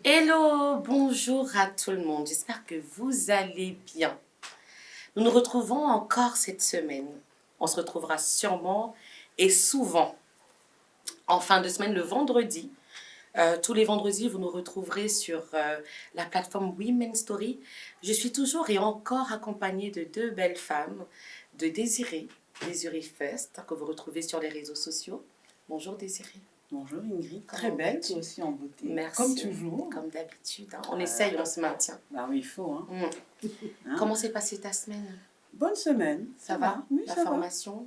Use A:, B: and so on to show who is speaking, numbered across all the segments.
A: Hello, bonjour à tout le monde, j'espère que vous allez bien. Nous nous retrouvons encore cette semaine. On se retrouvera sûrement et souvent en fin de semaine le vendredi. Tous les vendredis, vous nous retrouverez sur la plateforme Women's Story. Je suis toujours et encore accompagnée de deux belles femmes, de Désirée First, que vous retrouvez sur les réseaux sociaux. Bonjour Désirée.
B: Bonjour Ingrid, très belle, toi aussi en beauté.
A: Merci.
B: Comme toujours.
A: Comme d'habitude, hein. On essaye, on se maintient.
B: Bah oui, il faut. Hein.
A: Hein? Comment s'est passée ta semaine?
B: Bonne semaine.
A: Ça va?
B: Oui,
A: la
B: ça
A: formation?
B: va.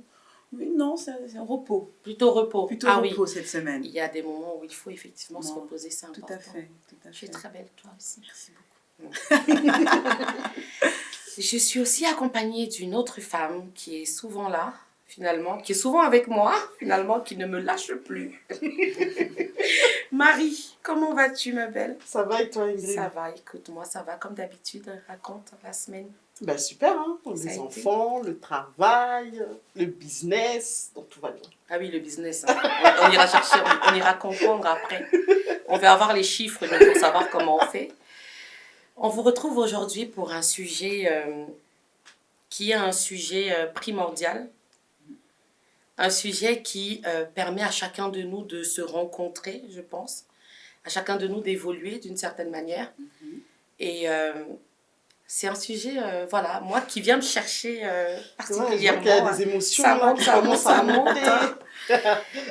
B: Oui, non, c'est un repos.
A: Plutôt repos.
B: Plutôt repos cette semaine.
A: Il y a des moments où il faut effectivement se reposer, c'est important.
B: Tout à fait.
A: Tu es très belle, toi aussi.
B: Merci beaucoup.
A: Je suis aussi accompagnée d'une autre femme qui est souvent là, finalement, qui est souvent avec moi, finalement, qui ne me lâche plus. Marie, comment vas-tu, ma belle?
C: Ça va et toi, Ingrid?
A: Ça va, écoute-moi, ça va comme d'habitude. Raconte la semaine.
C: Ben super, hein? Les enfants, le travail, le business, donc tout va bien.
A: Ah oui, le business, hein. on ira chercher, on ira comprendre après. On va avoir les chiffres donc, pour savoir comment on fait. On vous retrouve aujourd'hui pour un sujet qui est un sujet primordial. Un sujet qui permet à chacun de nous de se rencontrer, je pense. À chacun de nous d'évoluer d'une certaine manière. Et c'est un sujet, voilà, moi qui viens me chercher particulièrement.
C: Il y a des émotions
A: qui commencent à monter.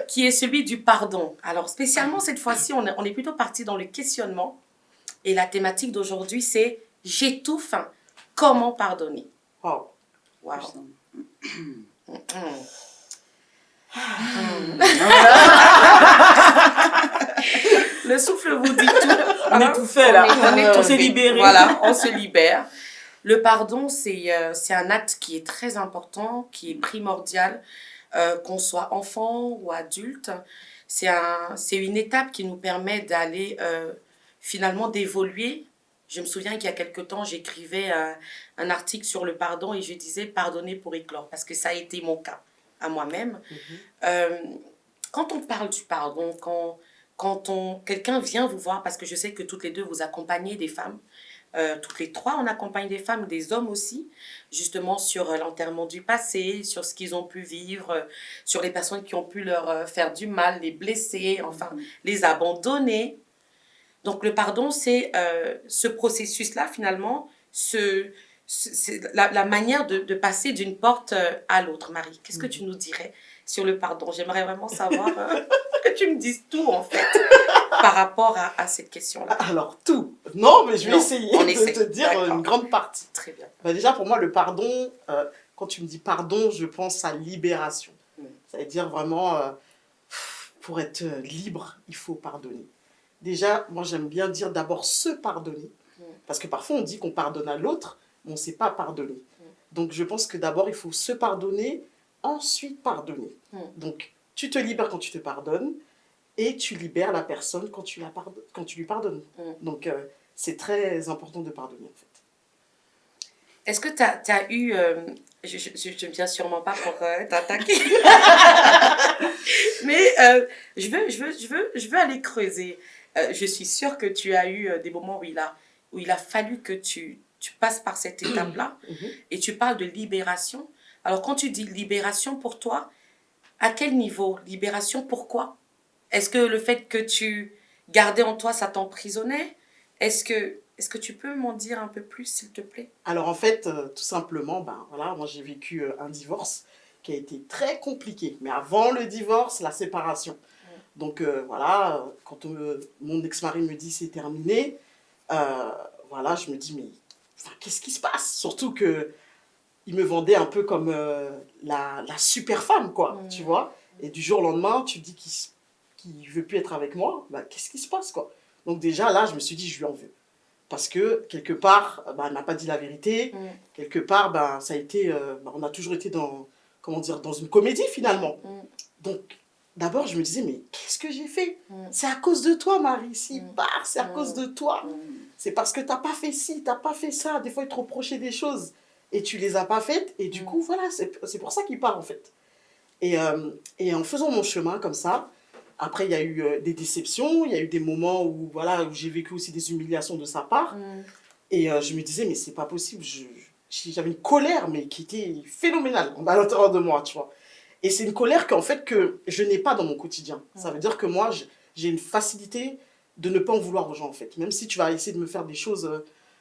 A: Qui est celui du pardon. Alors, spécialement cette fois-ci, on est plutôt parti dans le questionnement. Et la thématique d'aujourd'hui, c'est « J'étouffe, comment pardonner ?»
C: Wow.
A: Wow. Le souffle vous dit tout.
B: On est tout fait là. On s'est libéré.
A: Voilà, on se libère. Le pardon, c'est un acte qui est très important, qui est primordial, qu'on soit enfant ou adulte. C'est une étape qui nous permet d'aller, finalement, d'évoluer. Je me souviens qu'il y a quelque temps, j'écrivais un article sur le pardon et je disais « pardonner pour éclore » parce que ça a été mon cas à moi-même. Quand on parle du pardon, quand quelqu'un vient vous voir, parce que je sais que toutes les deux vous accompagnez des femmes, toutes les trois on accompagne des femmes, des hommes aussi, justement sur l'enterrement du passé, sur ce qu'ils ont pu vivre, sur les personnes qui ont pu leur faire du mal, les blesser, enfin les abandonner. Donc le pardon, c'est ce processus-là finalement, c'est la manière de passer d'une porte à l'autre. Marie, qu'est-ce que tu nous dirais sur le pardon? J'aimerais vraiment savoir que tu me dises tout en fait par rapport à cette question-là.
C: Alors tout? Non, mais je vais essayer de te dire une grande partie.
A: Très bien.
C: Ben, déjà pour moi le pardon, quand tu me dis pardon, je pense à libération. Ça veut dire vraiment, pour être libre, il faut pardonner. Déjà, moi j'aime bien dire d'abord se pardonner. Parce que parfois on dit qu'on pardonne à l'autre, mais on ne sait pas pardonner. Donc je pense que d'abord il faut se pardonner, ensuite pardonner. Donc tu te libères quand tu te pardonnes et tu libères la personne quand tu lui pardonnes. Donc c'est très important de pardonner en fait.
A: Est-ce que tu as eu... je ne viens sûrement pas pour t'attaquer. Mais je veux aller creuser. Je suis sûre que tu as eu des moments où il a fallu que tu passes par cette étape-là. Et tu parles de libération. Alors, quand tu dis libération pour toi, à quel niveau? Libération, pourquoi? Est-ce que le fait que tu gardais en toi, ça t'emprisonnait? Est-ce que tu peux m'en dire un peu plus, s'il te plaît?
C: Alors, en fait, tout simplement, voilà, moi, j'ai vécu un divorce qui a été très compliqué. Mais avant le divorce, la séparation. Donc, voilà, quand mon ex-mari me dit c'est terminé, voilà, je me dis, mais qu'est-ce qui se passe? Surtout que il me vendait un peu comme la super femme, quoi, tu vois. Et du jour au lendemain, tu dis qu'il ne veut plus être avec moi, bah, qu'est-ce qui se passe, quoi? Donc déjà, là, je me suis dit, je lui en veux. Parce que, quelque part, bah, elle n'a pas dit la vérité. Quelque part, ça a été, on a toujours été dans, comment dire, dans une comédie, finalement. Donc, d'abord, je me disais, mais qu'est-ce que j'ai fait? C'est à cause de toi, Marie. S'il part, c'est à cause de toi. C'est parce que t'as pas fait ci, t'as pas fait ça. Des fois, ils te reprochaient des choses et tu les as pas faites. Et du coup, voilà, c'est pour ça qu'il part, en fait. Et en faisant mon chemin comme ça, après, il y a eu des déceptions, il y a eu des moments où, voilà, où j'ai vécu aussi des humiliations de sa part. Et je me disais, mais c'est pas possible. J'avais une colère, mais qui était phénoménale à l'intérieur de moi, tu vois. Et c'est une colère qu'en fait, que je n'ai pas dans mon quotidien. Ça veut dire que moi, j'ai une facilité de ne pas en vouloir aux gens, en fait. Même si tu vas essayer de me faire des choses...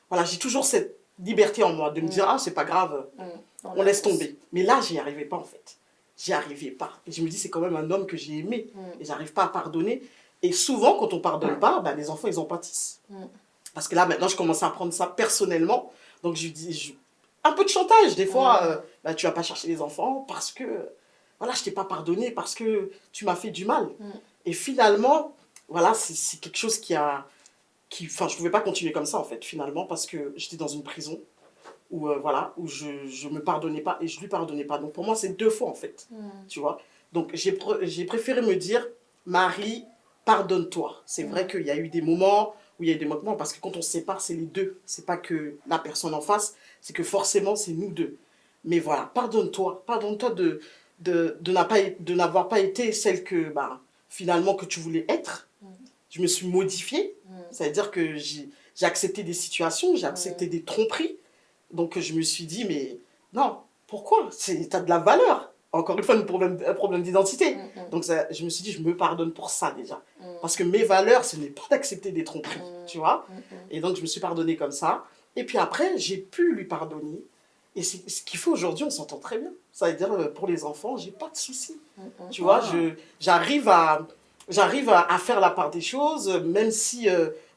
C: voilà, j'ai toujours cette liberté en moi de me dire, ah, c'est pas grave, on laisse tomber. Mais là, j'y arrivais pas, en fait. J'y arrivais pas. Et je me dis, c'est quand même un homme que j'ai aimé. Et j'arrive pas à pardonner. Et souvent, quand on pardonne pas, bah, les enfants, ils en pâtissent. Parce que là, maintenant, je commence à prendre ça personnellement. Donc, je dis, un peu de chantage. Des fois, bah, tu vas pas chercher les enfants parce que, voilà, je t'ai pas pardonné, parce que tu m'as fait du mal. Et finalement, voilà, c'est quelque chose enfin, je pouvais pas continuer comme ça, en fait, finalement, parce que j'étais dans une prison où, voilà, où je me pardonnais pas et je lui pardonnais pas. Donc, pour moi, c'est 2 fois, en fait, tu vois. Donc, j'ai préféré me dire, Marie, pardonne-toi. C'est vrai qu'il y a eu des moments où il y a eu des moquements, parce que quand on se sépare, c'est les deux. C'est pas que la personne en face, c'est que forcément, c'est nous deux. Mais voilà, pardonne-toi. Pardonne-toi de n'avoir pas été celle que, bah, finalement, que tu voulais être. Je me suis modifiée. Ça veut dire que j'ai accepté des situations, j'ai accepté des tromperies. Donc, je me suis dit, mais non, pourquoi? T'as de la valeur. Encore une fois, un problème d'identité. Donc, je me suis dit, je me pardonne pour ça déjà. Parce que mes valeurs, ce n'est pas d'accepter des tromperies, tu vois. Et donc, je me suis pardonnée comme ça. Et puis après, j'ai pu lui pardonner. Et ce qu'il faut aujourd'hui, on s'entend très bien. Ça veut dire, pour les enfants, j'ai pas de soucis. Tu vois, j'arrive à faire la part des choses, même si,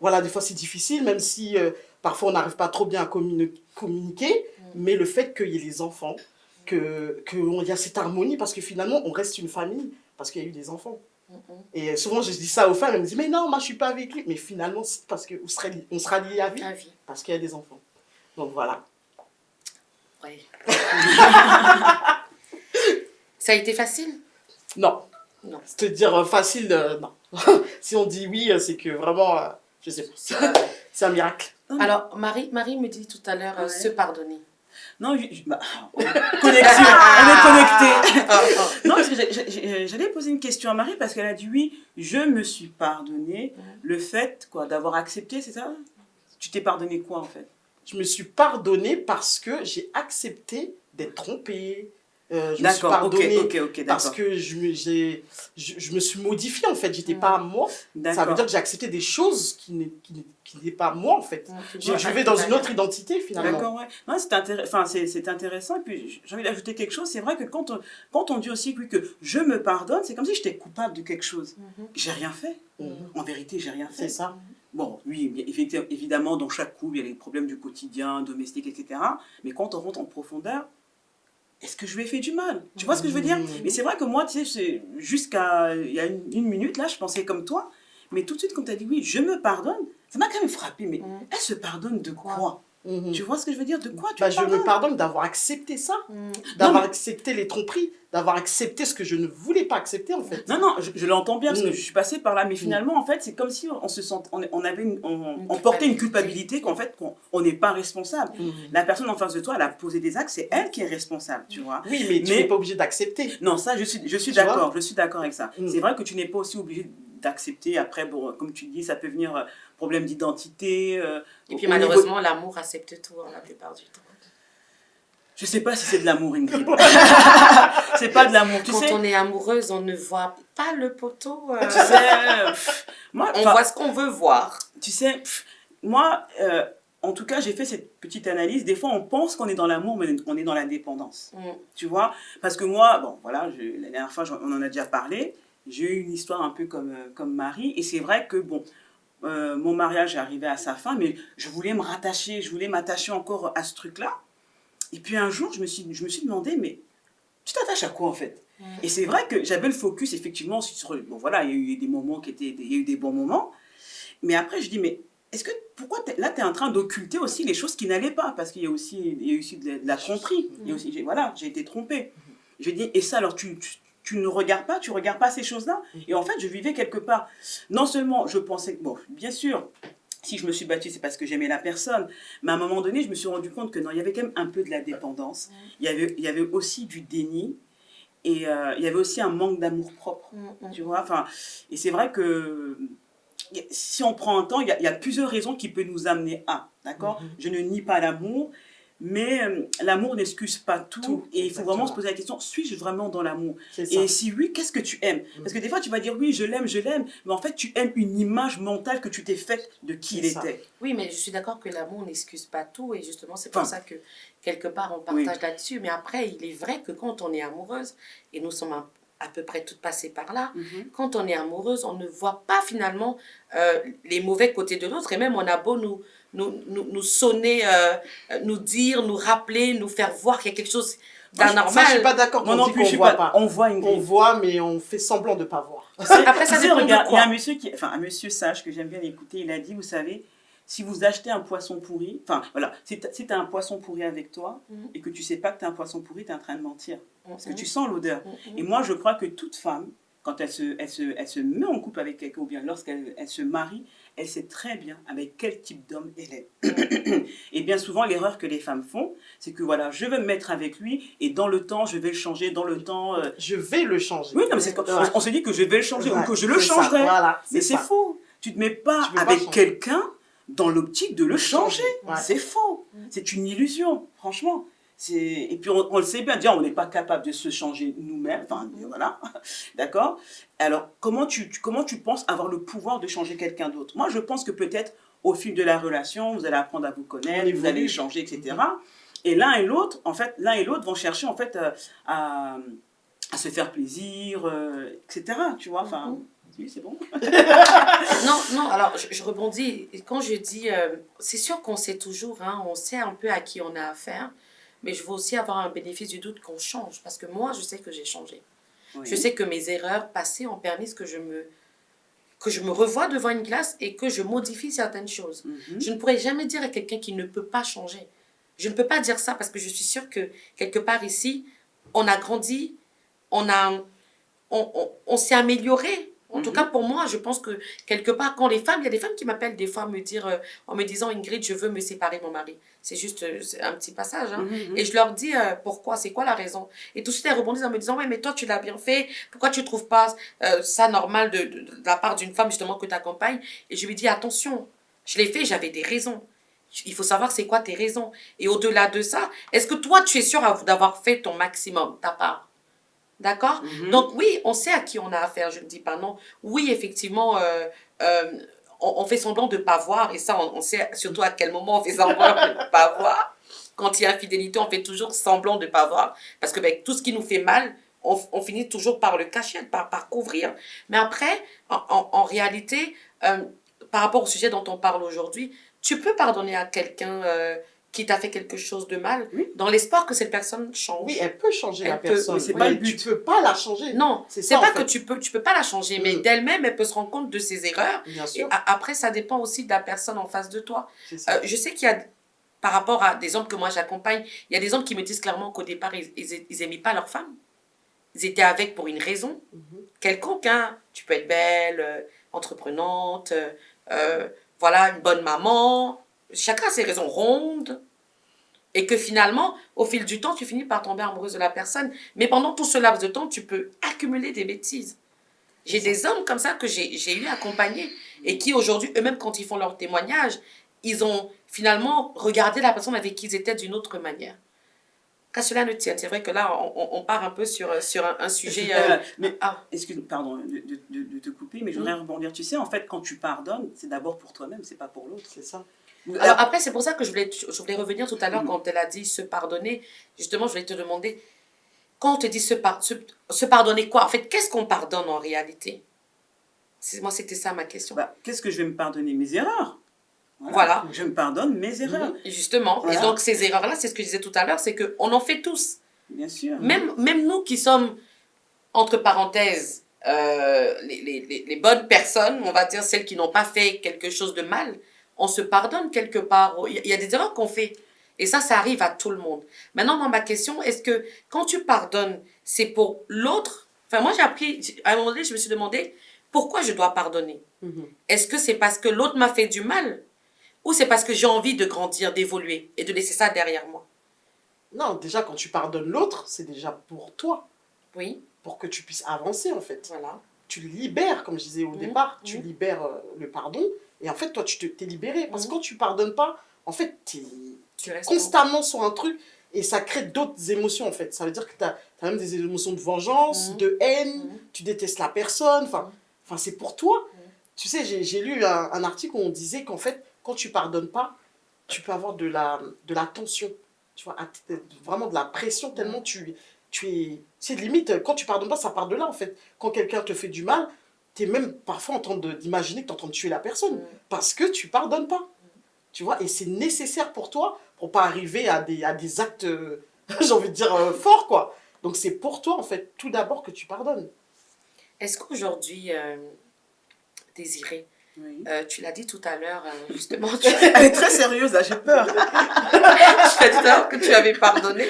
C: voilà, des fois c'est difficile, même si parfois on n'arrive pas trop bien à communiquer, mais le fait qu'il y ait les enfants, qu'il y a cette harmonie, parce que finalement on reste une famille, parce qu'il y a eu des enfants. Et souvent je dis ça aux femmes, elles me disent, mais non, moi je suis pas avec lui. Mais finalement, c'est parce qu'on sera liés à vie, parce qu'il y a des enfants. Donc voilà.
A: Ouais. Ça a été facile?
C: Non.
A: Non.
C: Te dire facile, non. Si on dit oui, c'est que vraiment, je sais pas, c'est un miracle.
A: Alors, Marie me dit tout à l'heure, se pardonner.
B: Non, bah, connexion, on est connectés. Non, parce que j'allais poser une question à Marie parce qu'elle a dit oui, je me suis pardonné. Le fait quoi, d'avoir accepté, c'est ça? Tu t'es pardonné quoi en fait?
C: Je me suis pardonnée parce que j'ai accepté d'être trompée. Je me suis pardonnée parce que je me suis modifiée en fait, j'étais pas moi. Ça veut dire que j'ai accepté des choses qui n'étaient pas moi en fait. Je vais dans une autre identité finalement.
B: D'accord, ouais. Non, c'est intéressant. Et puis j'ai envie d'ajouter quelque chose. C'est vrai que quand on dit aussi que je me pardonne, c'est comme si j'étais coupable de quelque chose. J'ai rien fait. En vérité, j'ai rien fait.
C: C'est ça.
B: Bon, oui, évidemment, dans chaque couple, il y a les problèmes du quotidien, domestique, etc. Mais quand on rentre en profondeur, est-ce que je lui ai fait du mal? Tu vois ce que je veux dire? Mais c'est vrai que moi, tu sais, jusqu'à il y a une minute, là, je pensais comme toi. Mais tout de suite, quand tu as dit oui, je me pardonne, ça m'a quand même frappé. Mais elle se pardonne de quoi? Tu vois ce que je veux dire? De quoi tu
C: je me pardonne d'avoir accepté ça, d'avoir accepté les tromperies, d'avoir accepté ce que je ne voulais pas accepter en fait.
B: Non, je l'entends bien parce que je suis passée par là, mais finalement en fait c'est comme si on portait une culpabilité qu'en fait on n'est pas responsable. La personne en face de toi, elle a posé des actes, c'est elle qui est responsable, tu vois.
C: Oui, mais tu n'es pas obligé d'accepter.
B: Non, ça je suis d'accord, je suis d'accord avec ça. C'est vrai que tu n'es pas aussi obligé d'accepter. Après, bon, comme tu dis, ça peut venir problème d'identité.
A: Et puis malheureusement, l'amour accepte tout la plupart du temps.
B: Je sais pas si c'est de l'amour, Ingrid. C'est pas de l'amour, tu sais.
A: Quand on est amoureuse, on ne voit pas le poteau.
B: Tu sais,
A: on voit ce qu'on veut voir.
B: Tu sais, moi, en tout cas, j'ai fait cette petite analyse. Des fois, on pense qu'on est dans l'amour, mais on est dans la dépendance. Tu vois? Parce que moi, bon, voilà, la dernière fois, on en a déjà parlé. J'ai eu une histoire un peu comme Marie. Et c'est vrai que, bon, mon mariage est arrivé à sa fin, mais je voulais m'attacher encore à ce truc-là. Et puis un jour, je me suis demandé, mais tu t'attaches à quoi en fait? Et c'est vrai que j'avais le focus effectivement sur... Bon voilà, il y a eu des moments il y a eu des bons moments. Mais après, je dis, mais pourquoi là, tu es en train d'occulter aussi les choses qui n'allaient pas? Parce qu'il y a aussi de la tromperie. Il y a aussi, voilà, j'ai été trompée. Je dis, et ça, alors tu tu ne regardes pas, tu regardes pas ces choses-là. Et en fait, je vivais quelque part. Non seulement je pensais que, bon, bien sûr, si je me suis battue, c'est parce que j'aimais la personne. Mais à un moment donné, je me suis rendu compte que non, il y avait quand même un peu de la dépendance. Il y avait aussi du déni. Et il y avait aussi un manque d'amour propre. Tu vois, enfin, et c'est vrai que si on prend un temps, il y a plusieurs raisons qui peuvent nous amener à. D'accord. Je ne nie pas l'amour. Mais l'amour n'excuse pas tout et il faut vraiment se poser la question, suis-je vraiment dans l'amour? Et si oui, qu'est-ce que tu aimes? Parce que des fois, tu vas dire, oui, je l'aime, mais en fait, tu aimes une image mentale que tu t'es faite de qui il était.
A: Oui, mais je suis d'accord que l'amour n'excuse pas tout et justement, c'est pour ça que quelque part, on partage là-dessus. Mais après, il est vrai que quand on est amoureuse, et nous sommes à peu près toutes passées par là, quand on est amoureuse, on ne voit pas finalement les mauvais côtés de l'autre et même on a beau nous sonner, nous dire, nous rappeler, nous faire voir qu'il y a quelque chose d'anormal.
C: Ça, je suis pas d'accord quand on dit qu'on voit pas.
B: On voit,
C: on voit, mais on fait semblant de pas voir.
A: Après, ça dépend de quoi.
B: Il y a un monsieur, un monsieur sage que j'aime bien écouter, il a dit, vous savez, si vous achetez un poisson pourri, enfin voilà, si tu as un poisson pourri avec toi et que tu sais pas que tu as un poisson pourri, tu es en train de mentir. Parce que tu sens l'odeur. Et moi, je crois que toute femme, quand elle se met en couple avec quelqu'un ou bien lorsqu'elle se marie, elle sait très bien avec quel type d'homme elle est. Et bien souvent, l'erreur que les femmes font, c'est que voilà, je vais me mettre avec lui et dans le temps, je vais le changer, dans le temps...
C: Je vais le changer.
B: Oui, non, mais c'est on se dit que je vais le changer ou que je le changerai.
C: Voilà,
B: mais c'est faux. Tu ne te mets pas avec quelqu'un dans l'optique de le changer. C'est faux. C'est une illusion, franchement. Et puis on le sait bien, dire on n'est pas capable de se changer nous-mêmes, enfin voilà, d'accord. Alors comment tu penses avoir le pouvoir de changer quelqu'un d'autre? Moi je pense que peut-être au fil de la relation, vous allez apprendre à vous connaître, vous allez échanger, etc. Et l'un et l'autre, en fait, vont chercher en fait à se faire plaisir, etc. Tu vois, enfin... Oui, c'est bon.
A: non, alors je rebondis. Quand je dis, c'est sûr qu'on sait toujours, on sait un peu à qui on a affaire, mais je veux aussi avoir un bénéfice du doute qu'on change, parce que moi, je sais que j'ai changé. Oui. Je sais que mes erreurs passées ont permis que je me revoie devant une glace et que je modifie certaines choses. Je ne pourrais jamais dire à quelqu'un qui ne peut pas changer. Je ne peux pas dire ça parce que je suis sûre que quelque part ici, on a grandi, on s'est amélioré. En tout cas, pour moi, je pense que quelque part, quand il y a des femmes qui m'appellent des fois en me disant, Ingrid, je veux me séparer de mon mari. C'est juste un petit passage. Et je leur dis, pourquoi? C'est quoi la raison? Et tout de suite, elles rebondissent en me disant, ouais, mais toi, tu l'as bien fait. Pourquoi tu ne trouves pas ça normal de la part d'une femme, justement, que tu accompagnes? Et je lui dis, attention, je l'ai fait, j'avais des raisons. Il faut savoir c'est quoi tes raisons. Et au-delà de ça, est-ce que toi, tu es sûr d'avoir fait ton maximum, ta part? D'accord? Donc oui, on sait à qui on a affaire, je ne dis pas non. Oui, effectivement, on fait semblant de ne pas voir, et ça, on sait surtout à quel moment on fait semblant de ne pas voir. Quand il y a infidélité, on fait toujours semblant de ne pas voir, parce que tout ce qui nous fait mal, on finit toujours par le cacher, par couvrir. Mais après, en réalité, par rapport au sujet dont on parle aujourd'hui, tu peux pardonner à quelqu'un... qui t'a fait quelque chose de mal, dans l'espoir que cette personne change.
C: Oui, elle peut changer la personne.
B: C'est pas le but.
C: Tu peux pas la changer.
A: Non, c'est pas que tu peux pas la changer, mais d'elle-même, elle peut se rendre compte de ses erreurs.
C: Bien sûr.
A: Et après, ça dépend aussi de la personne en face de toi. Je sais qu'il y a, par rapport à des hommes que moi j'accompagne, il y a des hommes qui me disent clairement qu'au départ, ils aimaient pas leur femme. Ils étaient avec pour une raison quelconque. Tu peux être belle, entreprenante, voilà, une bonne maman. Chacun a ses raisons rondes. Et que finalement, au fil du temps, tu finis par tomber amoureuse de la personne. Mais pendant tout ce laps de temps, tu peux accumuler des bêtises. J'ai des hommes comme ça que j'ai eu accompagnés et qui aujourd'hui, eux-mêmes, quand ils font leur témoignage, ils ont finalement regardé la personne avec qui ils étaient d'une autre manière. Qu'à cela ne tienne. C'est vrai que là, on part un peu sur un sujet...
B: Pardon de te couper, mais je voudrais rebondir. Tu sais, en fait, quand tu pardonnes, c'est d'abord pour toi-même, c'est pas pour l'autre.
C: C'est ça.
A: Alors après, c'est pour ça que je voulais revenir tout à l'heure quand elle a dit se pardonner. Justement, je voulais te demander, quand on te dit se pardonner quoi? En fait, qu'est-ce qu'on pardonne en réalité? Moi, c'était ça ma question.
B: Qu'est-ce que je vais me pardonner? Mes erreurs.
A: Voilà.
B: Je me pardonne mes erreurs.
A: Justement. Voilà. Et donc, ces erreurs-là, c'est ce que je disais tout à l'heure, c'est qu'on en fait tous.
B: Bien sûr.
A: Même nous qui sommes, entre parenthèses, les bonnes personnes, on va dire celles qui n'ont pas fait quelque chose de mal, on se pardonne quelque part. Il y a des erreurs qu'on fait. Et ça arrive à tout le monde. Maintenant, moi, ma question, est-ce que quand tu pardonnes, c'est pour l'autre, Enfin, moi, j'ai appris, à un moment donné, je me suis demandé pourquoi je dois pardonner. Est-ce que c'est parce que l'autre m'a fait du mal ou c'est parce que j'ai envie de grandir, d'évoluer et de laisser ça derrière moi?
C: Non, déjà, quand tu pardonnes l'autre, c'est déjà pour toi,
A: Oui,
C: pour que tu puisses avancer, en fait.
A: voilà.
C: Tu libères, comme je disais au départ, tu libères le pardon, et en fait, toi, t'es libéré. Parce que quand tu pardonnes pas, en fait,
A: Tu restes
C: constamment sur un truc, et ça crée d'autres émotions, en fait. Ça veut dire que tu as même des émotions de vengeance, de haine, tu détestes la personne, enfin c'est pour toi. Tu sais, j'ai lu un article où on disait qu'en fait, quand tu pardonnes pas, tu peux avoir de la tension, tu vois, vraiment de la pression, tellement tu es... C'est limite, quand tu pardonnes pas, ça part de là, en fait. Quand quelqu'un te fait du mal, tu es même parfois en train d'imaginer que tu es en train de tuer la personne, parce que tu pardonnes pas, tu vois, et c'est nécessaire pour toi, pour pas arriver à des actes, j'ai envie de dire, forts, quoi. Donc c'est pour toi, en fait, tout d'abord que tu pardonnes.
A: Est-ce qu'aujourd'hui, Désiré,
B: Oui.
A: Tu l'as dit tout à l'heure, justement,
B: Elle est très sérieuse, là, j'ai peur.
A: tu as dit tout à l'heure que tu avais pardonné.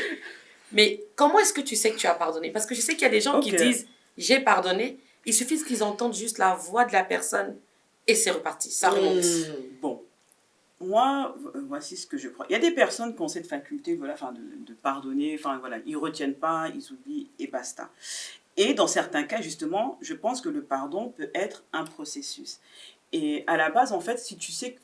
A: Mais comment est-ce que tu sais que tu as pardonné? Parce que je sais qu'il y a des gens qui disent « j'ai pardonné », il suffit qu'ils entendent juste la voix de la personne et c'est reparti, ça remonte.
B: Bon, moi, voici ce que je crois. Il y a des personnes qui ont cette faculté, voilà, de pardonner, voilà, ils ne retiennent pas, ils oublient et basta. Et dans certains cas, justement, je pense que le pardon peut être un processus. Et à la base, en fait, si tu sais,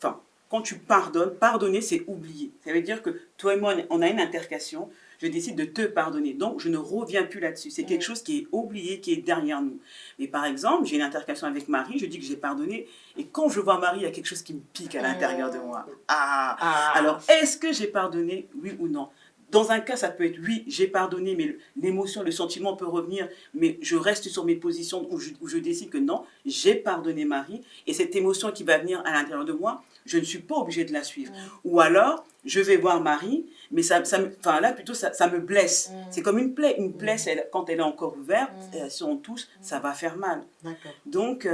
B: quand tu pardonnes, pardonner, c'est oublier. Ça veut dire que toi et moi, on a une intercation, je décide de te pardonner. Donc, je ne reviens plus là-dessus. C'est quelque chose qui est oublié, qui est derrière nous. Mais par exemple, j'ai une intercation avec Marie, je dis que j'ai pardonné, et quand je vois Marie, il y a quelque chose qui me pique à l'intérieur de moi. Alors, est-ce que j'ai pardonné, oui ou non? Dans un cas, ça peut être oui, j'ai pardonné, mais l'émotion, le sentiment peut revenir, mais je reste sur mes positions où je décide que non, j'ai pardonné Marie, et cette émotion qui va venir à l'intérieur de moi, je ne suis pas obligée de la suivre. Ou alors, je vais voir Marie, mais ça me blesse. C'est comme une plaie. Une plaie, quand elle est encore ouverte, si on touche, ça va faire mal.
C: D'accord.
B: Donc...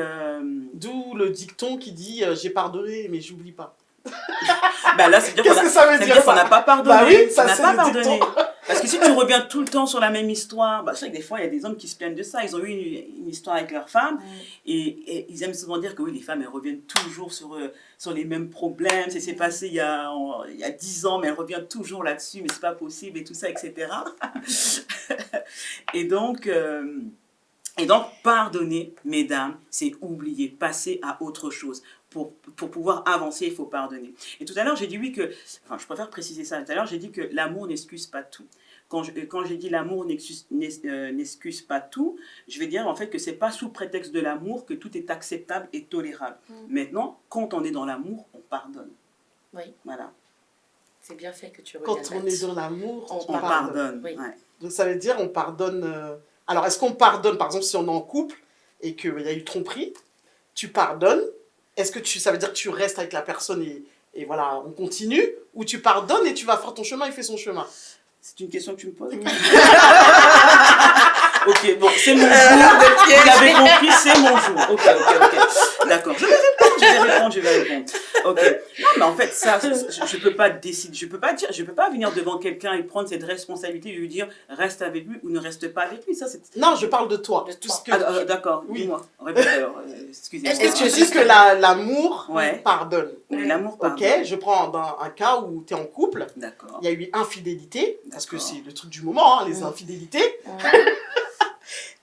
C: D'où le dicton qui dit j'ai pardonné, mais j'oublie pas.
B: Bah là, c'est-à-dire
C: qu'est-ce que ça veut dire
B: qu'on n'a pas pardonné.
C: Bah oui, ça,
B: on n'a
C: c'est
B: pas
C: le
B: pardonné.
C: dicton.
B: Parce que si tu reviens tout le temps sur la même histoire, c'est vrai que des fois, il y a des hommes qui se plaignent de ça. Ils ont eu une histoire avec leur femme et ils aiment souvent dire que oui, les femmes, elles reviennent toujours sur les mêmes problèmes. Ça s'est passé il y a 10 ans, mais elles reviennent toujours là-dessus, mais c'est pas possible et tout ça, etc. Et donc, pardonner, mesdames, c'est oublier, passer à autre chose. Pour pouvoir avancer, il faut pardonner. Et tout à l'heure, j'ai dit oui que... Enfin, je préfère préciser ça. Tout à l'heure, j'ai dit que l'amour n'excuse pas tout. Quand j'ai dit l'amour n'excuse pas tout, je vais dire en fait que c'est pas sous prétexte de l'amour que tout est acceptable et tolérable. Maintenant, quand on est dans l'amour, on pardonne.
A: Oui.
B: Voilà.
A: C'est bien fait que tu reviennes.
C: Quand on est dans l'amour,
B: on pardonne.
A: Oui.
B: Ouais.
C: Donc ça veut dire on pardonne... Alors, est-ce qu'on pardonne, par exemple, si on est en couple et qu'il y a eu tromperie, tu pardonnes, est-ce que ça veut dire que tu restes avec la personne et voilà, on continue, ou tu pardonnes et tu vas faire ton chemin, il fait son chemin?
B: C'est une question que tu me poses. Ok, bon, c'est mon jour. Vous l'avez compris, c'est mon jour. Ok. D'accord. Je vais répondre. Ok. Non, mais en fait, ça, je peux pas décider. Je peux pas venir devant quelqu'un et prendre cette responsabilité de lui dire reste avec lui ou ne reste pas avec lui. Ça, c'est...
C: Non, je parle de toi. De tout ce que...
B: D'accord.
C: Oui.
B: Dis-moi. Répète alors. Excusez-moi.
C: Est-ce que tu dis que l'amour pardonne?
B: L'amour pardonne.
C: Ok, je prends un cas où tu es en couple.
B: D'accord.
C: Il y a eu infidélité, parce que c'est le truc du moment, les infidélités.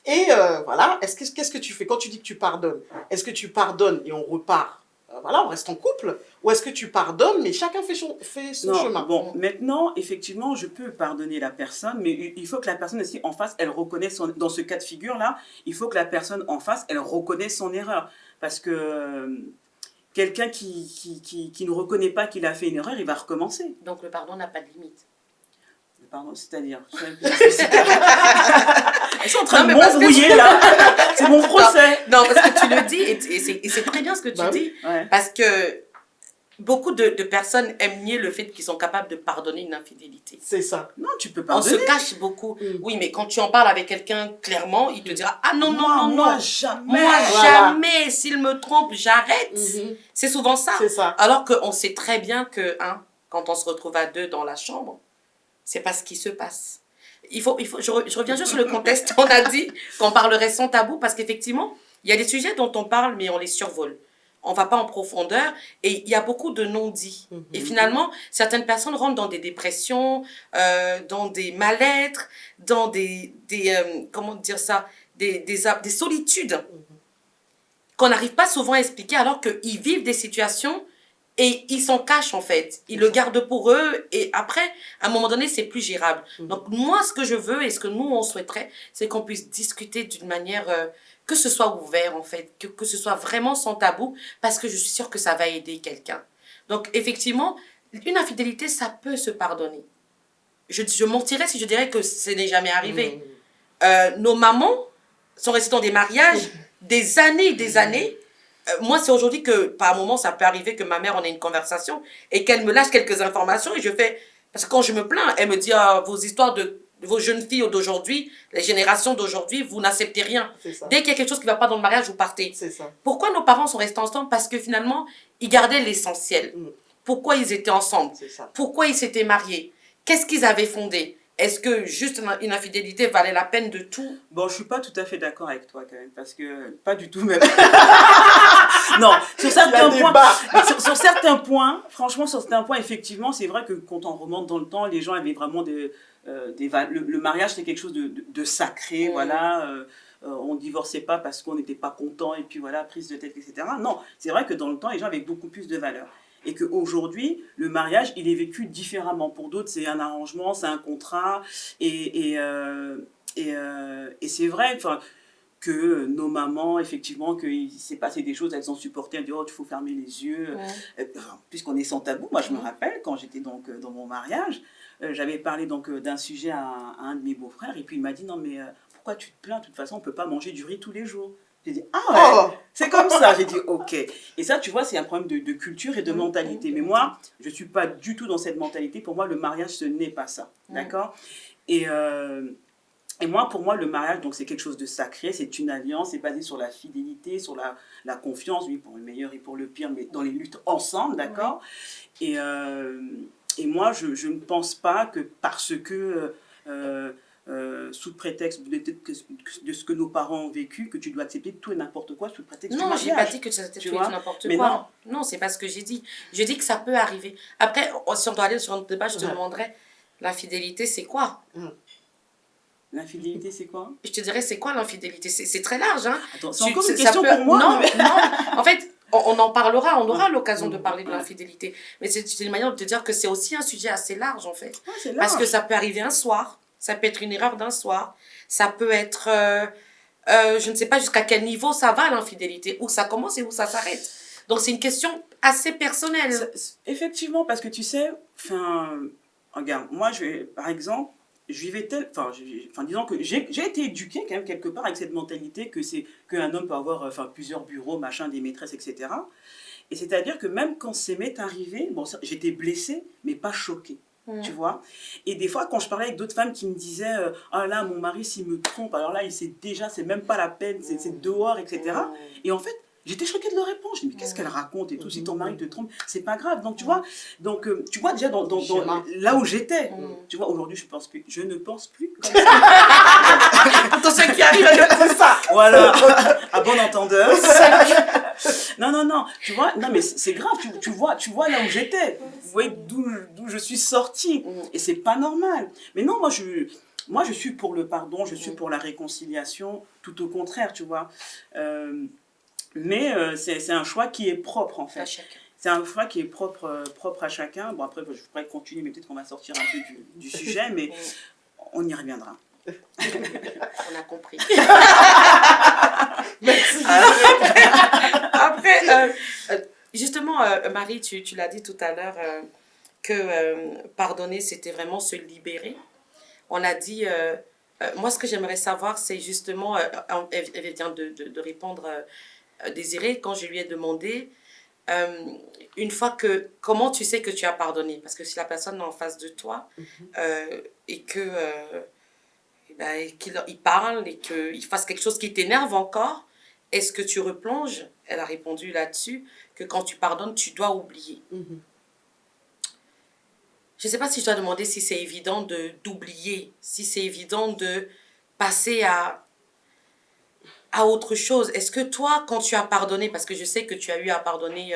C: Et voilà, qu'est-ce que tu fais quand tu dis que tu pardonnes? Est-ce que tu pardonnes et on repart, voilà, on reste en couple? Ou est-ce que tu pardonnes, mais chacun fait son chemin?
B: Bon, maintenant, effectivement, je peux pardonner la personne, mais il faut que la personne aussi en face, elle reconnaisse, dans ce cas de figure-là, il faut que la personne en face, elle reconnaisse son erreur. Parce que quelqu'un qui ne reconnaît pas qu'il a fait une erreur, il va recommencer.
A: Donc le pardon n'a pas de limite.
B: Pardon, c'est-à-dire ils sont en train de m'embrouiller là. C'est mon procès.
A: Non, parce que tu le dis et c'est très bien ce que tu dis.
B: Ouais.
A: Parce que beaucoup de personnes aiment nier le fait qu'ils sont capables de pardonner une infidélité.
C: C'est ça.
B: Non, tu peux pardonner.
A: On se cache beaucoup. Oui, mais quand tu en parles avec quelqu'un clairement, il te dira ah non,
B: moi jamais.
A: Moi jamais. S'il me trompe, j'arrête. C'est souvent ça.
C: C'est ça.
A: Alors qu'on sait très bien que quand on se retrouve à deux dans la chambre, c'est pas ce qui se passe. Je reviens juste sur le contexte. On a dit qu'on parlerait sans tabou parce qu'effectivement, il y a des sujets dont on parle, mais on les survole. On ne va pas en profondeur et il y a beaucoup de non-dits. Et finalement, certaines personnes rentrent dans des dépressions, dans des mal-être, dans comment dire ça, des solitudes qu'on n'arrive pas souvent à expliquer alors qu'ils vivent des situations et ils s'en cachent en fait. Ils le gardent pour eux et après, à un moment donné, c'est plus gérable. Donc moi, ce que je veux et ce que nous, on souhaiterait, c'est qu'on puisse discuter d'une manière... que ce soit ouvert en fait, que ce soit vraiment sans tabou, parce que je suis sûre que ça va aider quelqu'un. Donc effectivement, une infidélité, ça peut se pardonner. Je mentirais si je dirais que ce n'est jamais arrivé. Nos mamans sont restées dans des mariages des années et des années. Moi, c'est aujourd'hui que, par moment, ça peut arriver que ma mère, on ait une conversation et qu'elle me lâche quelques informations et je fais... Parce que quand je me plains, elle me dit vos histoires de vos jeunes filles d'aujourd'hui, les générations d'aujourd'hui, vous n'acceptez rien. Dès qu'il y a quelque chose qui ne va pas dans le mariage, vous partez. Pourquoi nos parents sont restés ensemble? Parce que finalement, ils gardaient l'essentiel. Pourquoi ils étaient ensemble? Pourquoi ils s'étaient mariés? Qu'est-ce qu'ils avaient fondé? Est-ce que juste une infidélité valait la peine de tout?
B: Bon, je ne suis pas tout à fait d'accord avec toi quand même, parce que pas du tout même. Non, sur certains points, franchement, sur certains points, effectivement, c'est vrai que quand on remonte dans le temps, les gens avaient vraiment le mariage, c'était quelque chose de sacré, voilà. On ne divorçait pas parce qu'on n'était pas content et puis voilà, prise de tête, etc. Non, c'est vrai que dans le temps, les gens avaient beaucoup plus de valeur. Et qu'aujourd'hui, le mariage, il est vécu différemment. Pour d'autres, c'est un arrangement, c'est un contrat. Et c'est vrai que nos mamans, effectivement, qu'il s'est passé des choses, elles ont supporté, elles disent « Oh, il faut fermer les yeux. » Puisqu'on est sans tabou, moi je me rappelle, quand j'étais donc dans mon mariage, j'avais parlé donc d'un sujet à un de mes beaux-frères, et puis il m'a dit « Non, mais pourquoi tu te plains? De toute façon, on ne peut pas manger du riz tous les jours. » J'ai dit, ah ouais, c'est comme ça. J'ai dit, ok. Et ça, tu vois, c'est un problème de culture et de mentalité. Mais moi, je ne suis pas du tout dans cette mentalité. Pour moi, le mariage, ce n'est pas ça. D'accord? Et moi, pour moi, le mariage, donc, c'est quelque chose de sacré. C'est une alliance. C'est basé sur la fidélité, sur la confiance, oui, pour le meilleur et pour le pire, mais dans les luttes ensemble. D'accord? Et moi, je ne pense pas que parce que... sous prétexte de ce que nos parents ont vécu, que tu dois accepter tout et n'importe quoi sous prétexte du mariage.
A: Non, j'ai pas dit que c'était tout et n'importe quoi. Non, c'est pas ce que j'ai dit. Je dis que ça peut arriver. Après, si on doit aller sur un débat, je te demanderais, l'infidélité, c'est quoi?
B: L'infidélité, c'est quoi? Je
A: te dirais, c'est quoi l'infidélité? C'est très large, hein.
B: Attends, c'est encore une question pour moi.
A: Non. En fait, on en parlera, on aura l'occasion de parler de l'infidélité. Mais c'est une manière de te dire que c'est aussi un sujet assez large, en fait. Parce que ça peut arriver un soir. Ça peut être une erreur d'un soir. Ça peut être, je ne sais pas jusqu'à quel niveau ça va l'infidélité, où ça commence et où ça s'arrête. Donc c'est une question assez personnelle.
B: Effectivement, parce que tu sais, regarde, moi, par exemple, disons que j'ai été éduquée quand même quelque part avec cette mentalité qu'un homme peut avoir plusieurs bureaux, machin, des maîtresses, etc. Et c'est-à-dire que même quand c'est m'est arrivé, bon, j'étais blessée, mais pas choquée. Tu vois, et des fois quand je parlais avec d'autres femmes qui me disaient ah là mon mari s'il me trompe, alors là c'est même pas la peine, c'est dehors, etc. Et en fait j'étais choquée de leur réponse. Je me dis mais qu'est-ce qu'elle raconte et tout, si ton mari te trompe c'est pas grave. Donc tu vois, déjà dans là où j'étais, tu vois, aujourd'hui je ne pense plus comme ça.
A: Attention qui arrive à dire ça.
B: Voilà, à bon entendeur. Non, tu vois, non mais c'est grave, tu vois là où j'étais, vous voyez d'où je suis sortie, et c'est pas normal. Mais non, moi je suis pour le pardon, je suis pour la réconciliation, tout au contraire, tu vois. Mais c'est un choix qui est propre en fait. C'est un choix qui est propre à chacun. Bon après je pourrais continuer, mais peut-être qu'on va sortir un peu du sujet, mais on y reviendra.
A: On a compris.
C: Merci.
A: Après, justement, Marie, tu l'as dit tout à l'heure, que pardonner, c'était vraiment se libérer. On a dit, moi ce que j'aimerais savoir, c'est justement, elle vient de répondre, Désirée, quand je lui ai demandé, une fois que, comment tu sais que tu as pardonné? Parce que si la personne est en face de toi, et que... qu'il parle et qu'il fasse quelque chose qui t'énerve encore, est-ce que tu replonges? Elle a répondu là-dessus que quand tu pardonnes, tu dois oublier. je ne sais pas si je dois demander si c'est évident d'oublier, si c'est évident de passer à autre chose. Est-ce que toi, quand tu as pardonné, parce que je sais que tu as eu à pardonner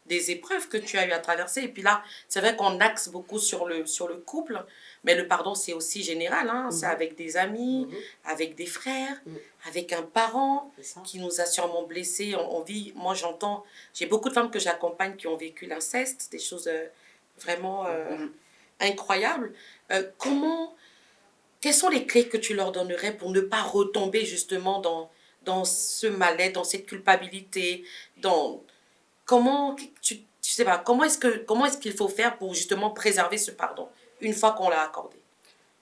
A: des épreuves que tu as eu à traverser, et puis là, c'est vrai qu'on axe beaucoup sur le couple, mais le pardon, c'est aussi général, hein? C'est avec des amis, avec des frères, avec un parent qui nous a sûrement blessés. On vit, moi j'entends, j'ai beaucoup de femmes que j'accompagne qui ont vécu l'inceste, des choses vraiment incroyables. Quelles sont les clés que tu leur donnerais pour ne pas retomber justement dans ce mal-être, dans cette culpabilité, comment tu sais pas, comment est-ce qu'il faut faire pour justement préserver ce pardon une fois qu'on l'a accordé?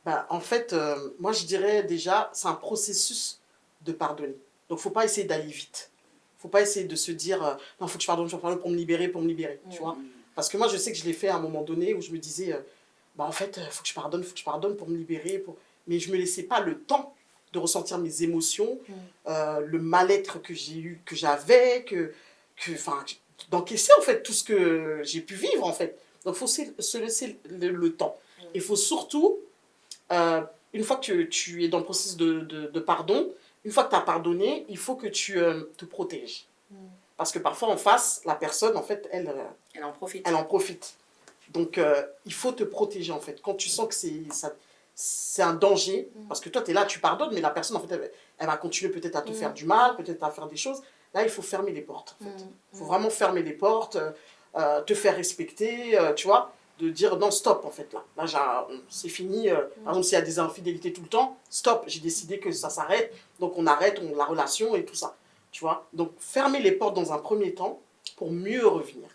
C: Bah, en fait, moi je dirais déjà, c'est un processus de pardonner. Donc faut pas essayer d'aller vite. Faut pas essayer de se dire, non, faut que je pardonne pour me libérer, tu vois. Parce que moi je sais que je l'ai fait à un moment donné où je me disais, bah en fait, faut que je pardonne pour me libérer. Mais je me laissais pas le temps de ressentir mes émotions, le mal-être que j'ai eu, que j'avais, enfin, d'encaisser en fait tout ce que j'ai pu vivre en fait. Donc faut se laisser le temps. Il faut surtout une fois que tu es dans le processus de pardon, une fois que tu as pardonné, il faut que tu te protèges. Parce que parfois, en face, la personne, en fait,
A: Elle en profite.
C: Elle en profite. Donc, il faut te protéger, en fait. Quand tu sens que c'est un danger, parce que toi, tu es là, tu pardonnes, mais la personne, en fait, elle va continuer peut-être à te faire du mal, peut-être à faire des choses. Là, il faut fermer les portes, en fait. Il faut vraiment fermer les portes, te faire respecter, tu vois, de dire non, stop, en fait, là. Là, c'est fini. Par exemple, s'il y a des infidélités tout le temps, stop, j'ai décidé que ça s'arrête. Donc, on arrête la relation et tout ça, tu vois. Donc, fermer les portes dans un premier temps pour mieux revenir.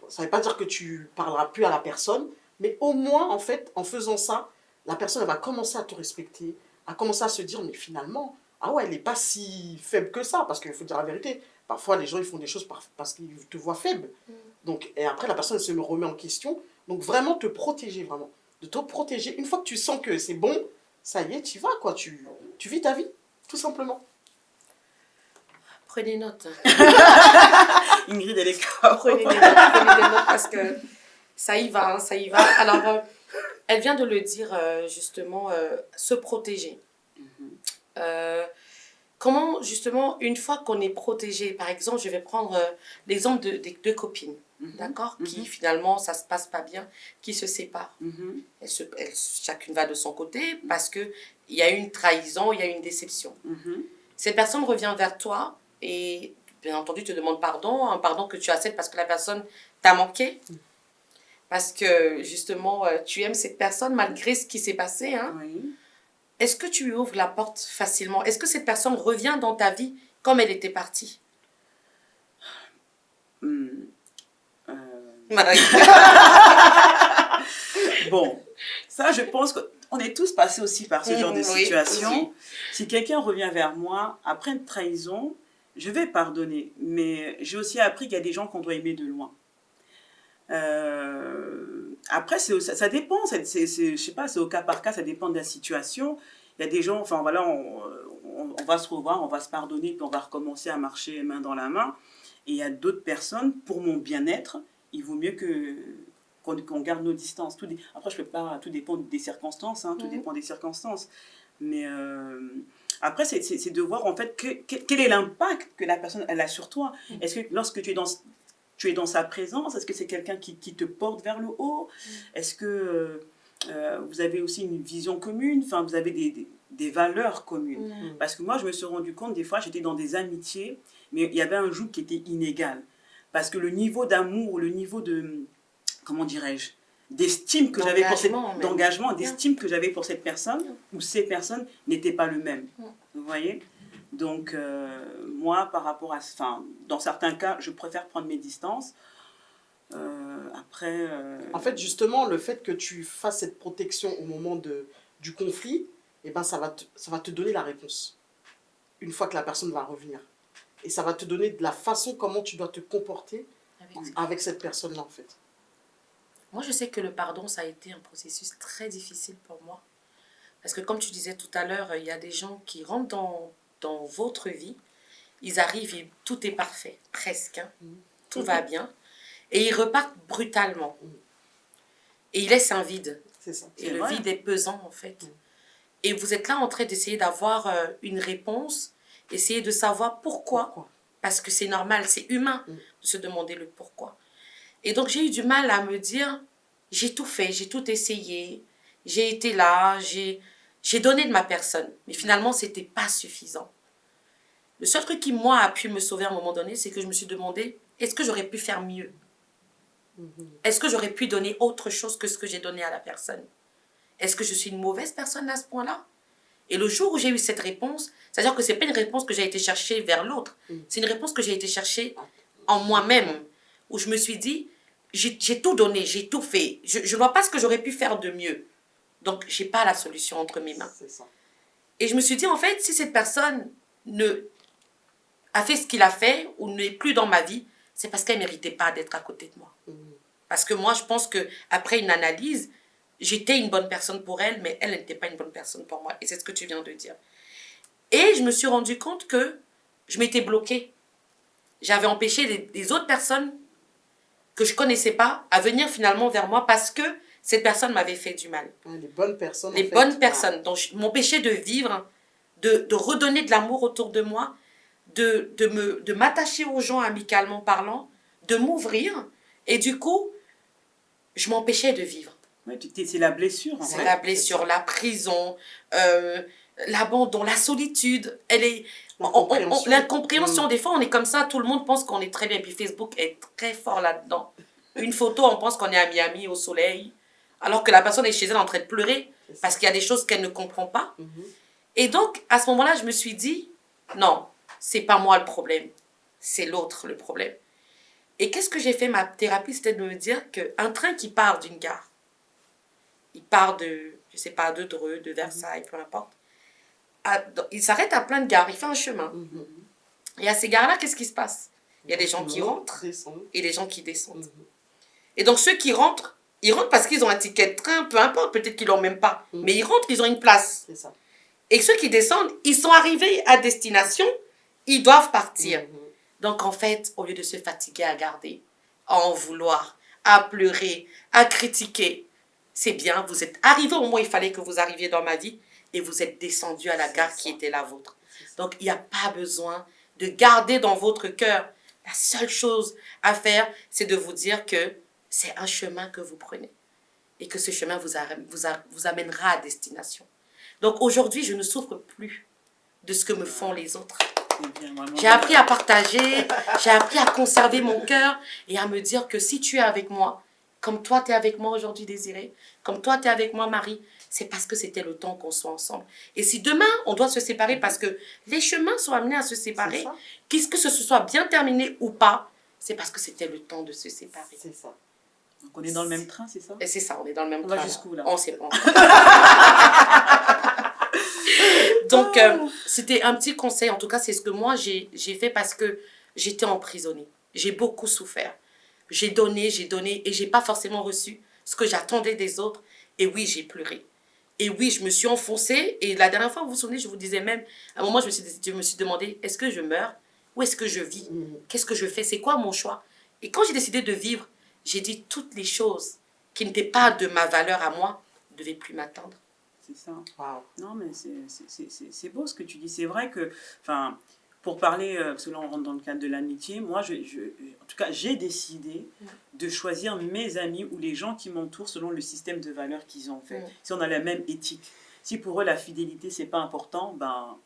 C: Ça ne veut pas dire que tu parleras plus à la personne, mais au moins, en fait, en faisant ça, la personne elle va commencer à te respecter, à commencer à se dire, mais finalement, ah ouais, elle n'est pas si faible que ça, parce qu'il faut dire la vérité. Parfois, les gens, ils font des choses parce qu'ils te voient faible. Donc, et après, la personne elle se remet en question. Donc, vraiment te protéger, vraiment. De te protéger. Une fois que tu sens que c'est bon, ça y est, tu y vas, quoi. Tu vis ta vie, tout simplement.
A: Prenez note.
B: Ingrid, elle est comme...
A: Prenez des notes parce que ça y va, hein, ça y va. Alors, elle vient de le dire, justement, se protéger. Comment, justement, une fois qu'on est protégé, par exemple, je vais prendre l'exemple des deux copines, d'accord, qui finalement, ça se passe pas bien, qui se séparent. Chacune va de son côté parce qu'il y a eu une trahison, il y a eu une déception. Cette personne revient vers toi et, bien entendu, te demande pardon, un pardon que tu acceptes parce que la personne t'a manqué. Parce que, justement, tu aimes cette personne malgré ce qui s'est passé. Hein.
B: Oui.
A: Est-ce que tu lui ouvres la porte facilement? Est-ce que cette personne revient dans ta vie comme elle était partie?
B: Bon, ça, je pense qu'on est tous passés aussi par ce genre de situation. Oui. Si quelqu'un revient vers moi après une trahison, je vais pardonner. Mais j'ai aussi appris qu'il y a des gens qu'on doit aimer de loin. Après, ça dépend. Je sais pas, c'est au cas par cas, ça dépend de la situation. Il y a des gens, enfin voilà, on va se revoir, on va se pardonner, puis on va recommencer à marcher main dans la main. Et il y a d'autres personnes, pour mon bien-être, il vaut mieux qu'on garde nos distances. Après, je peux pas, tout dépend des circonstances, hein, tout dépend des circonstances. Mais après, c'est de voir en fait quel est l'impact que la personne elle a sur toi. Est-ce que lorsque tu es dans sa présence, est-ce que c'est quelqu'un qui te porte vers le haut? Est-ce que vous avez aussi une vision commune? Enfin, vous avez des valeurs communes. Parce que moi, je me suis rendu compte, des fois, j'étais dans des amitiés, mais il y avait un joug qui était inégal. Parce que le niveau d'amour, le niveau de, comment dirais-je, d'estime que j'avais pour d'estime que j'avais pour cette personne, ou ces personnes, n'était pas le même. Vous voyez? Donc, moi, par rapport à... Enfin, dans certains cas, je préfère prendre mes distances. Après...
C: En fait, justement, le fait que tu fasses cette protection au moment du conflit, eh ben, ça va te donner la réponse. Une fois que la personne va revenir. Et ça va te donner de la façon comment tu dois te comporter avec cette personne-là, en fait.
A: Moi, je sais que le pardon, ça a été un processus très difficile pour moi. Parce que comme tu disais tout à l'heure, il y a des gens qui rentrent dans votre vie, ils arrivent et tout est parfait, presque. Hein. Tout va bien. Et ils repartent brutalement. Et il laisse un vide.
C: C'est ça.
A: Et le vide est pesant, en fait. Et vous êtes là en train d'essayer d'avoir une réponse, essayer de savoir pourquoi. Parce que c'est normal, c'est humain de se demander le pourquoi. Et donc, j'ai eu du mal à me dire, j'ai tout fait, j'ai tout essayé, j'ai été là, j'ai donné de ma personne. Mais finalement, ce n'était pas suffisant. Le seul truc qui, moi, a pu me sauver à un moment donné, c'est que je me suis demandé, est-ce que j'aurais pu faire mieux? Est-ce que j'aurais pu donner autre chose que ce que j'ai donné à la personne? Est-ce que je suis une mauvaise personne à ce point-là? Et le jour où j'ai eu cette réponse, c'est-à-dire que ce n'est pas une réponse que j'ai été chercher vers l'autre, c'est une réponse que j'ai été chercher en moi-même, où je me suis dit, j'ai tout donné, j'ai tout fait, je ne vois pas ce que j'aurais pu faire de mieux. Donc, je n'ai pas la solution entre mes mains. Et je me suis dit, en fait, si cette personne a fait ce qu'il a fait ou n'est plus dans ma vie, c'est parce qu'elle ne méritait pas d'être à côté de moi. Parce que moi, je pense qu'après une analyse, j'étais une bonne personne pour elle, mais elle n'était pas une bonne personne pour moi. Et c'est ce que tu viens de dire. Et je me suis rendu compte que je m'étais bloquée. J'avais empêché les autres personnes que je ne connaissais pas à venir finalement vers moi parce que cette personne m'avait fait du mal.
C: Les bonnes personnes.
A: Les bonnes personnes. Donc, je m'empêchais de vivre, de redonner de l'amour autour de moi, de m'attacher aux gens amicalement parlant, de m'ouvrir. Et du coup, je m'empêchais de vivre.
B: Ouais, c'est la blessure.
A: C'est la blessure, la prison, l'abandon, la solitude. L'incompréhension. Des fois, on est comme ça, tout le monde pense qu'on est très bien. Et puis Facebook est très fort là-dedans. Une photo, on pense qu'on est à Miami, au soleil, alors que la personne est chez elle en train de pleurer parce qu'il y a des choses qu'elle ne comprend pas. Et donc, à ce moment-là, je me suis dit, non, c'est pas moi le problème, c'est l'autre le problème. Et qu'est-ce que j'ai fait? Ma thérapie, c'était de me dire qu'un train qui part d'une gare, il part de, je sais pas, de Dreux, de Versailles, peu importe. Il s'arrête à plein de gares, il fait un chemin. Et à ces gares-là, qu'est-ce qui se passe? Il y a des gens qui rentrent et des gens qui descendent. Et donc ceux qui rentrent, ils rentrent parce qu'ils ont un ticket de train, peu importe, peut-être qu'ils l'ont même pas. Mais ils rentrent, ils ont une place.
C: C'est ça.
A: Et ceux qui descendent, ils sont arrivés à destination, ils doivent partir. Donc en fait, au lieu de se fatiguer à garder, à en vouloir, à pleurer, à critiquer, c'est bien, vous êtes arrivés au moment où il fallait que vous arriviez dans ma vie et vous êtes descendus à la gare qui était la vôtre. Donc il n'y a pas besoin de garder dans votre cœur. La seule chose à faire, c'est de vous dire que c'est un chemin que vous prenez et que ce chemin vous amènera à destination. Donc aujourd'hui, je ne souffre plus de ce que me font les autres. J'ai appris à partager, j'ai appris à conserver mon cœur et à me dire que si tu es avec moi, comme toi tu es avec moi aujourd'hui Désiré, comme toi tu es avec moi Marie, c'est parce que c'était le temps qu'on soit ensemble. Et si demain on doit se séparer parce que les chemins sont amenés à se séparer, que ce soit bien terminé ou pas, c'est parce que c'était le temps de se séparer.
B: C'est ça. Donc on est dans le même train, c'est ça?
A: Et c'est ça, on est dans le même train.
B: On va jusqu'où là?
A: On sait pas. Donc, c'était un petit conseil. En tout cas, c'est ce que moi, j'ai fait parce que j'étais emprisonnée. J'ai beaucoup souffert. J'ai donné et j'ai pas forcément reçu ce que j'attendais des autres. Et oui, j'ai pleuré. Et oui, je me suis enfoncée. Et la dernière fois, vous vous souvenez, je vous disais même, à un moment, je me suis demandé, est-ce que je meurs? Ou est-ce que je vis? Qu'est-ce que je fais? C'est quoi mon choix? Et quand j'ai décidé de vivre, j'ai dit toutes les choses qui n'étaient pas de ma valeur à moi ne devaient plus m'atteindre.
B: C'est ça. Wow. Non, mais c'est beau ce que tu dis. C'est vrai que, enfin, pour parler, parce que là on rentre dans le cadre de l'amitié, moi, en tout cas, j'ai décidé de choisir mes amis ou les gens qui m'entourent selon le système de valeurs qu'ils ont en fait. Si on a la même éthique. Si pour eux la fidélité, c'est pas important, ben,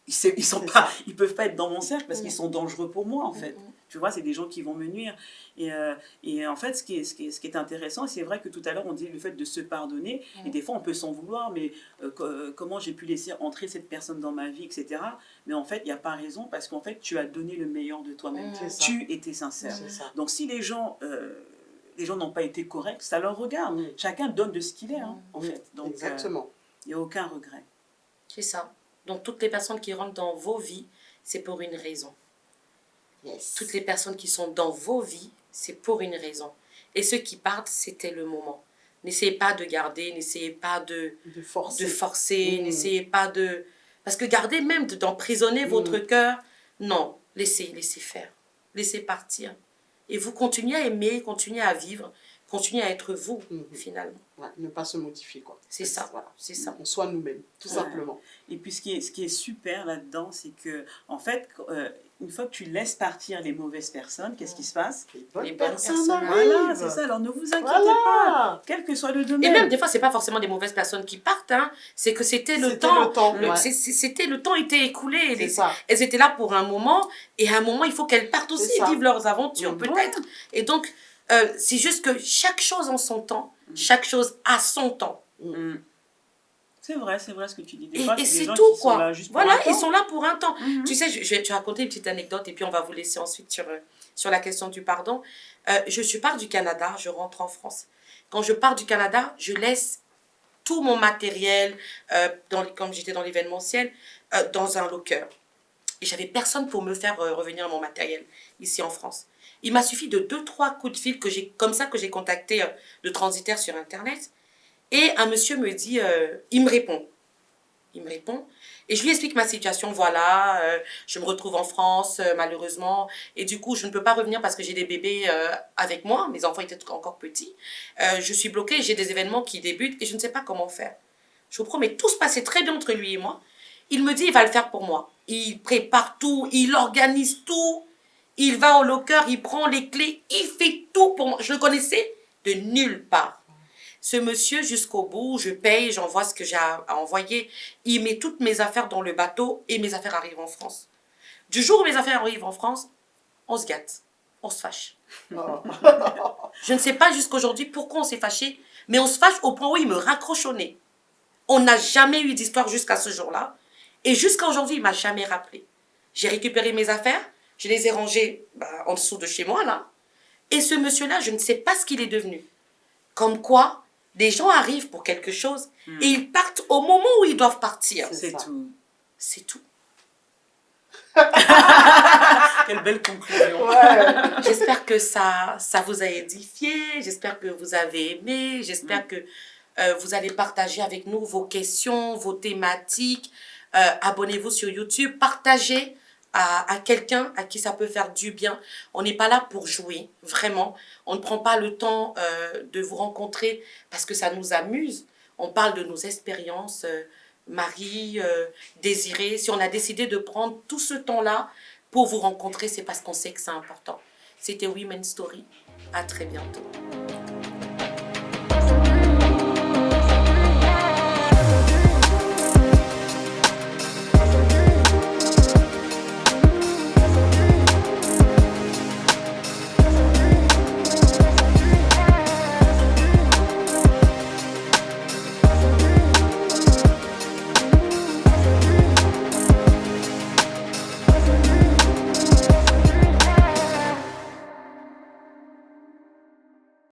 B: ils peuvent pas être dans mon cercle parce qu'ils sont dangereux pour moi en fait. Tu vois, c'est des gens qui vont me nuire. Et en fait, ce qui est intéressant, c'est vrai que tout à l'heure, on dit le fait de se pardonner, et des fois, on peut s'en vouloir, mais comment j'ai pu laisser entrer cette personne dans ma vie, etc. Mais en fait, il n'y a pas raison, parce qu'en fait, tu as donné le meilleur de toi-même. Tu étais sincère. Donc, si les gens n'ont pas été corrects, ça leur regarde. Chacun donne de ce qu'il est, hein, en fait. Donc,
C: exactement.
B: Il n'y a aucun regret.
A: C'est ça. Donc, toutes les personnes qui rentrent dans vos vies, c'est pour une raison. Toutes les personnes qui sont dans vos vies, c'est pour une raison. Et ceux qui partent, c'était le moment. N'essayez pas de garder, n'essayez pas de forcer, n'essayez pas de... Parce que garder même, d'emprisonner votre cœur, non, laissez faire. Laissez partir. Et vous continuez à aimer, continuez à vivre, continuez à être vous, finalement.
C: Ouais, ne pas se modifier, quoi.
A: C'est ça,
C: voilà.
A: c'est ça.
C: On soit nous-mêmes, tout simplement.
B: Et puis, ce qui est super là-dedans, c'est que, en fait, une fois que tu laisses partir les mauvaises personnes, qu'est-ce qui se passe?
C: Les bonnes
A: Les bonnes
C: personnes
A: personnes
C: arrivent.
B: Voilà, c'est ça. Alors, ne vous inquiétez
C: Voilà.
B: pas, quel que soit le
A: Et
B: domaine.
A: même, des fois, c'est pas forcément des mauvaises personnes qui partent, hein. C'est que c'était le temps. Le temps était écoulé. Elles étaient là pour un moment, et à un moment, il faut qu'elles partent aussi et vivent leurs aventures, peut-être. Et donc, c'est juste que chaque chose en son temps, chaque chose a son temps.
B: C'est vrai ce que tu dis. Des
A: Et
B: fois,
A: c'est
B: des gens
A: tout,
B: qui
A: quoi.
B: sont là juste pour
A: Voilà,
B: un temps.
A: ils sont là pour un temps. Tu sais, je vais te raconter une petite anecdote et puis on va vous laisser ensuite sur la question du pardon. Je pars du Canada, je rentre en France. Quand je pars du Canada, je laisse tout mon matériel, comme j'étais dans l'événementiel, dans un locker. Et j'avais personne pour me faire revenir mon matériel ici en France. Il m'a suffi de 2-3 coups de fil comme ça que j'ai contacté de transitaires sur Internet. Et un monsieur me dit, il me répond. Et je lui explique ma situation, voilà, je me retrouve en France, malheureusement, et du coup, je ne peux pas revenir parce que j'ai des bébés avec moi, mes enfants étaient encore petits. Je suis bloquée, j'ai des événements qui débutent et je ne sais pas comment faire. Je vous promets, tout se passait très bien entre lui et moi. Il me dit, il va le faire pour moi. Il prépare tout, il organise tout, il va au locker, il prend les clés, il fait tout pour moi. Je le connaissais de nulle part. Ce monsieur, jusqu'au bout, je paye, j'envoie ce que j'ai à envoyer. Il met toutes mes affaires dans le bateau et mes affaires arrivent en France. Du jour où mes affaires arrivent en France, on se gâte, on se fâche. Je ne sais pas jusqu'aujourd'hui pourquoi on s'est fâché, mais on se fâche au point où il me raccroche au nez. On n'a jamais eu d'histoire jusqu'à ce jour-là. Et jusqu'à aujourd'hui, il ne m'a jamais rappelé. J'ai récupéré mes affaires, je les ai rangées en dessous de chez moi, là. Et ce monsieur-là, je ne sais pas ce qu'il est devenu. Comme quoi, des gens arrivent pour quelque chose et ils partent au moment où ils doivent partir.
B: C'est tout.
A: C'est tout.
B: Quelle belle conclusion.
C: Ouais.
A: J'espère que ça vous a édifié, j'espère que vous avez aimé, j'espère que vous allez partager avec nous vos questions, vos thématiques. Abonnez-vous sur YouTube, partagez à quelqu'un à qui ça peut faire du bien. On n'est pas là pour jouer, vraiment. On ne prend pas le temps de vous rencontrer parce que ça nous amuse. On parle de nos expériences, Marie, Désirée. Si on a décidé de prendre tout ce temps-là pour vous rencontrer, c'est parce qu'on sait que c'est important. C'était Women's Story. À très bientôt.